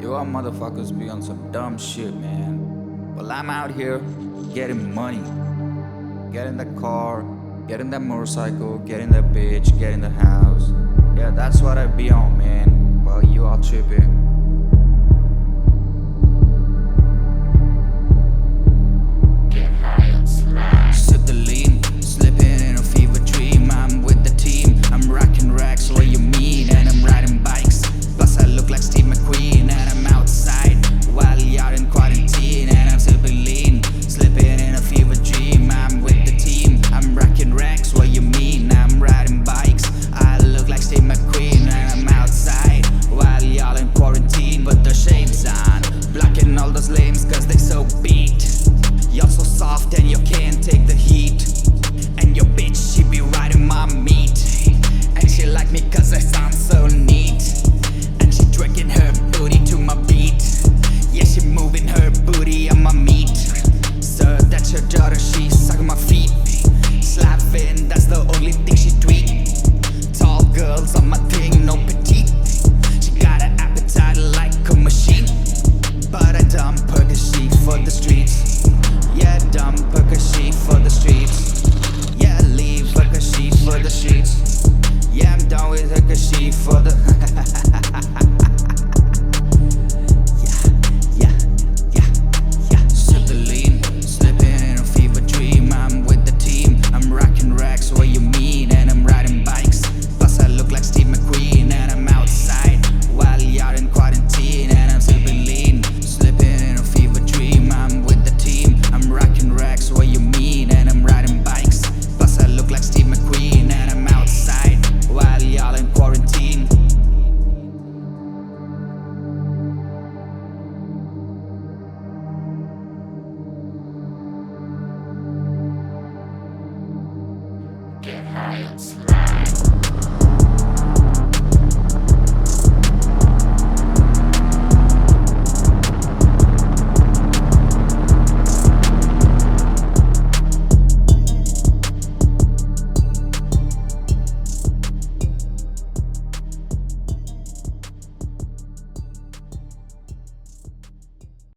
You all motherfuckers be on some dumb shit, man. Well, I'm out here getting money. Getting the car, getting that motorcycle, getting that bitch, getting the house. Yeah, that's what I be on, man. Well, you all tripping. Sip the lean, slipping in a fever dream. I'm with the team, I'm rocking racks, what you mean? And I'm riding bikes, plus I look like Steve McQueen. And I'm outside while you're in quarantine. And I'm sipping lean, slipping in a fever dream. I'm with the team, I'm rocking racks, what you mean? I'm riding bikes, I look like Steve McQueen. And I'm outside while y'all in quarantine. Put the shades on, blocking all those lames cause they so beat. You're so soft and you can't take the heat. And your bitch, she be riding my meat. And she like me cause I sound so neat. And she drinking her booty to my beat. Yeah, she moving her booty on my meat. So that's your daughter, she sucking my feet. Slapping, that's the only thing she tweet. Tall girls on my thing, no petite. She got an appetite like a machine. But I dump her cause she for the streets. Yeah, dump her cause she for the streets. Yeah, leave her cause she for the streets. Yeah, I'm done with her cause she for the yeah. Sip the lean, slipping in a fever dream. I'm with the team, I'm rocking racks, what you mean? And I'm riding bikes, plus I look like Steve McQueen. And I'm outside while you're in quarantine. And I'm sipping lean, slipping in a fever dream. I'm with the team, I'm rocking racks, what you mean? And I'm riding bikes, plus I look like Steve McQueen. And I'm outside while y'all in quarantine. Get high and slide.